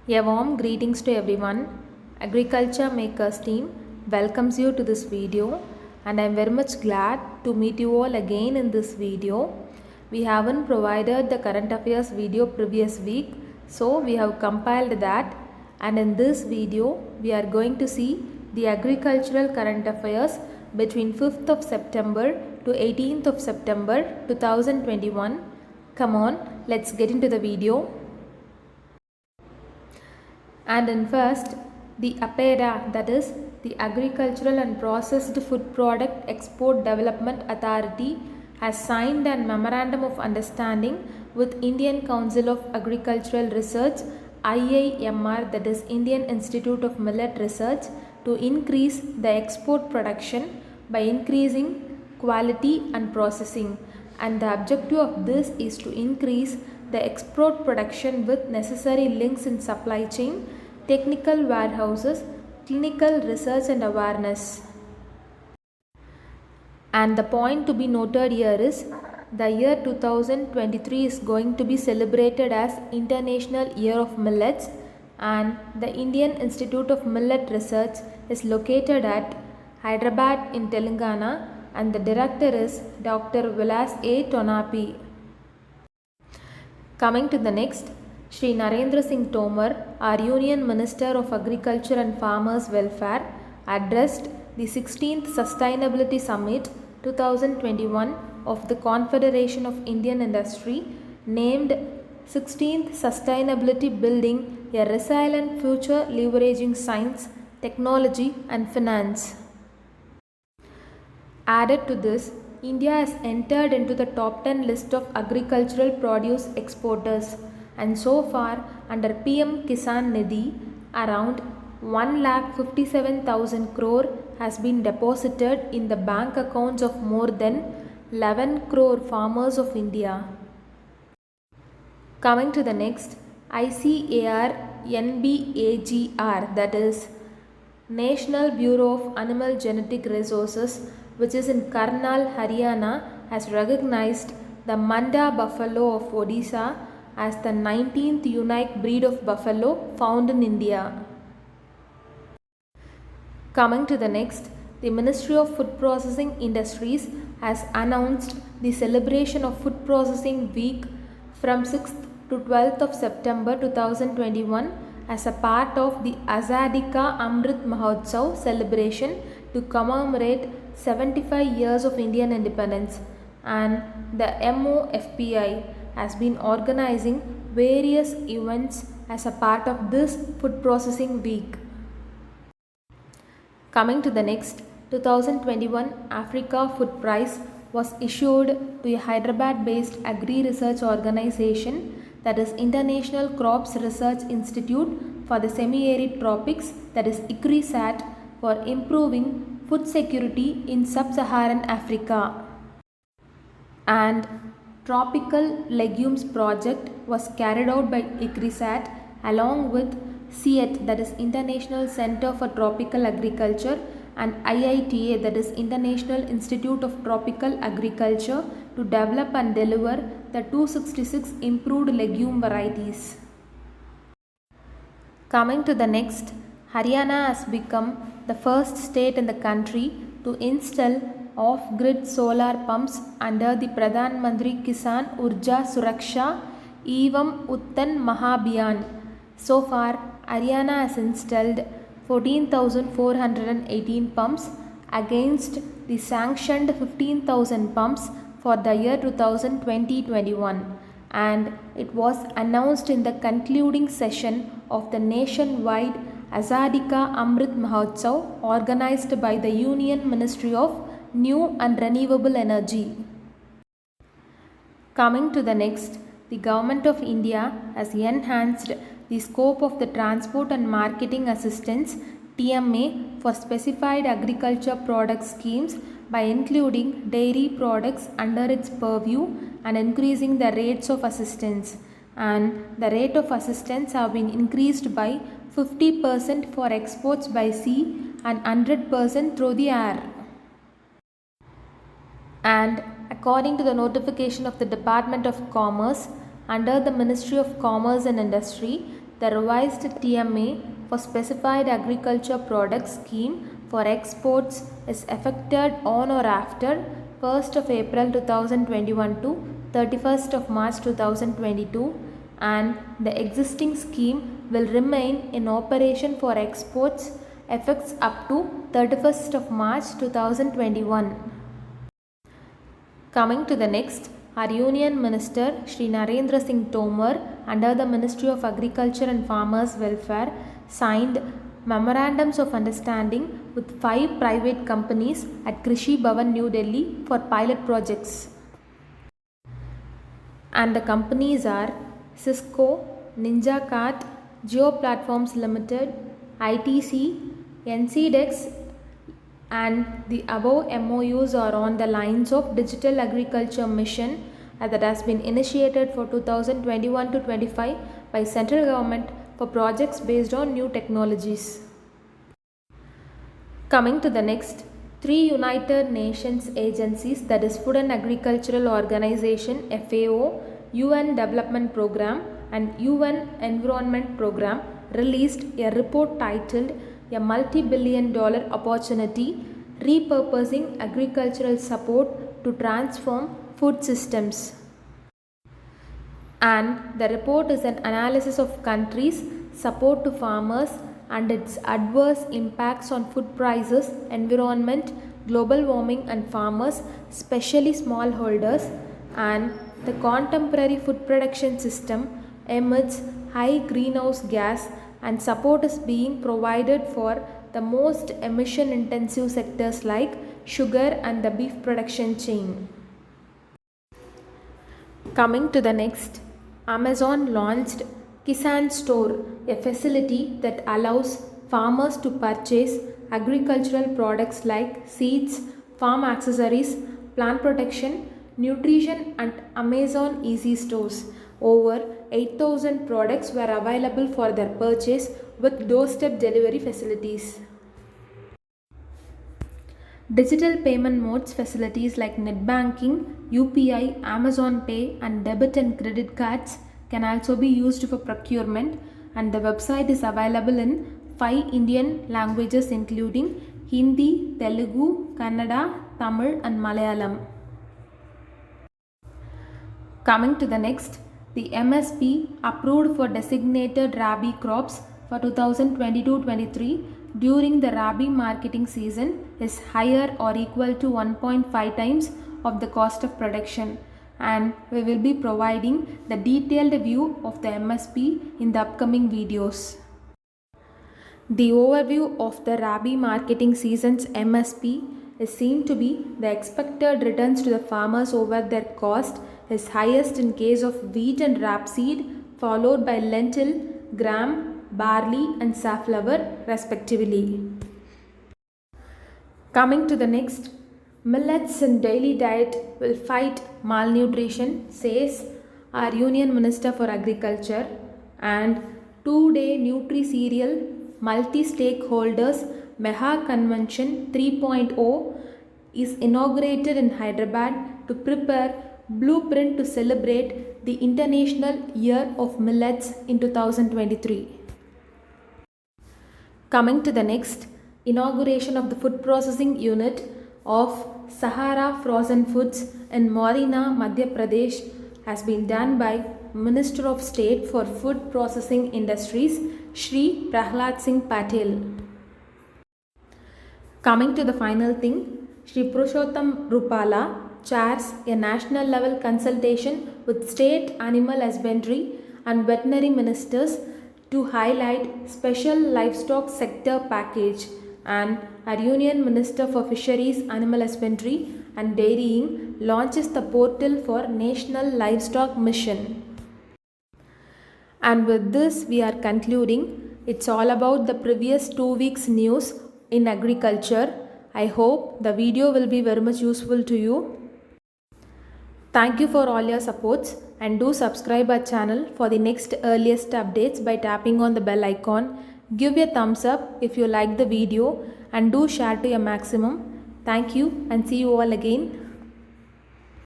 A warm greetings to everyone. Agriculture Makers team welcomes you to this video, and I am very much glad to meet you all again in this video. We haven't provided the current affairs video previous week, so we have compiled that, and in this video we are going to see the agricultural current affairs between 5th of September to 18th of September 2021. Come on, let's get into the video. And in first, the APERA, that is the Agricultural and Processed Food Product Export Development Authority, has signed a Memorandum of Understanding with Indian Council of Agricultural Research IIMR, that is Indian Institute of Millet Research, to increase the export production by increasing quality and processing. And the objective of this is to increase the export production with necessary links in supply chain, technical warehouses, clinical research and awareness. And the point to be noted here is the year 2023 is going to be celebrated as International Year of Millets, and the Indian Institute of Millet Research is located at Hyderabad in Telangana, and the director is Dr. Vilas A. Tonapi. Coming to the next, Shri Narendra Singh Tomar, our Union Minister of Agriculture and Farmers Welfare, addressed the 16th Sustainability Summit 2021 of the Confederation of Indian Industry, named 16th Sustainability Building a Resilient Future Leveraging Science, Technology and Finance. Added to this, India has entered into the top 10 list of agricultural produce exporters, and so far under PM Kisan Nidhi, around 1,57,000 crore has been deposited in the bank accounts of more than 11 crore farmers of India. Coming to the next, ICAR NBAGR, that is National Bureau of Animal Genetic Resources, which is in Karnal, Haryana, has recognized the Manda buffalo of Odisha as the 19th unique breed of buffalo found in India. Coming to the next, the Ministry of Food Processing Industries has announced the celebration of Food Processing Week from 6th to 12th of September 2021 as a part of the Azadi Ka Amrit Mahotsav celebration to commemorate 75 years of Indian independence, and the MOFPI has been organizing various events as a part of this Food Processing Week. Coming to the next, 2021 Africa Food Prize was issued to a Hyderabad-based agri-research organization, that is International Crops Research Institute for the Semi-Arid Tropics, that is ICRISAT, for improving food security in sub-Saharan Africa. And Tropical Legumes Project was carried out by ICRISAT along with CIET, that is International Center for Tropical Agriculture, and IITA, that is International Institute of Tropical Agriculture, to develop and deliver the 266 improved legume varieties. Coming to the next, Haryana has become the first state in the country to install off-grid solar pumps under the Pradhan Mantri Kisan Urja Suraksha Evam Uttan Mahabhiyan. So far, Haryana has installed 14,418 pumps against the sanctioned 15,000 pumps for the year 2020-21, and it was announced in the concluding session of the nationwide Azadi Ka Amrit Mahotsav organized by the Union Ministry of New and Renewable Energy. Coming to the next, the Government of India has enhanced the scope of the Transport and Marketing Assistance TMA for specified agriculture product schemes by including dairy products under its purview and increasing the rates of assistance. And the rate of assistance have been increased by 50% for exports by sea and 100% through the air. And according to the notification of the Department of Commerce under the Ministry of Commerce and Industry, the revised TMA for Specified Agriculture Products Scheme for exports is effected on or after 1st of April 2021 to 31st of March 2022, and the existing scheme will remain in operation for exports effects up to 31st of March 2021. Coming to the next, our Union Minister Shri Narendra Singh Tomar under the Ministry of Agriculture and Farmers Welfare signed memorandums of understanding with 5 private companies at Krishi Bhavan, New Delhi for pilot projects. And the companies are Cisco, NinjaCart, Geo Platforms Limited, ITC, NCDEX, and the above MOUs are on the lines of Digital Agriculture Mission that has been initiated for 2021 to 25 by central government for projects based on new technologies. Coming to the next, 3 United Nations agencies, that is Food and Agricultural Organization FAO, UN Development Program and UN Environment Program released a report titled A Multi-Billion-Dollar Opportunity Repurposing Agricultural Support to Transform Food Systems. And the report is an analysis of countries' support to farmers and its adverse impacts on food prices, environment, global warming and farmers, especially smallholders, and the contemporary food production system emits high greenhouse gas, and support is being provided for the most emission intensive sectors like sugar and the beef production chain. Coming to the next, Amazon launched Kisan Store, a facility that allows farmers to purchase agricultural products like seeds, farm accessories, plant protection, nutrition and Amazon Easy Stores. Over 8,000 products were available for their purchase with doorstep delivery facilities. Digital payment modes facilities like net banking, UPI, Amazon Pay and debit and credit cards can also be used for procurement, and the website is available in 5 Indian languages including Hindi, Telugu, Kannada, Tamil and Malayalam. Coming to the next, the MSP approved for designated Rabi crops for 2022-23 during the Rabi marketing season is higher or equal to 1.5 times of the cost of production, and we will be providing the detailed view of the MSP in the upcoming videos. The overview of the Rabi marketing season's MSP is seen to be the expected returns to the farmers over their cost is highest in case of wheat and rapeseed, followed by lentil, gram, barley and safflower respectively. Coming to the next, millets in daily diet will fight malnutrition, says our Union Minister for Agriculture, and 2-day Nutri-Cereal Multi-Stakeholders Mega Convention 3.0 is inaugurated in Hyderabad to prepare blueprint to celebrate the International Year of Millets in 2023. Coming to the next, inauguration of the food processing unit of Sahara Frozen Foods in Morena, Madhya Pradesh has been done by Minister of State for Food Processing Industries Shri Prahlad Singh Patel. Coming to the final thing, Shri Purushottam Rupala chairs a national level consultation with state animal husbandry and veterinary ministers to highlight special livestock sector package, and our Union Minister for Fisheries, Animal Husbandry and Dairying launches the portal for National Livestock Mission. And with this we are concluding. It's all about the previous 2 weeks news in agriculture. I hope the video will be very much useful to you. Thank you for all your supports, and do subscribe our channel for the next earliest updates by tapping on the bell icon. Give a thumbs up if you like the video and do share to your maximum. Thank you and see you all again.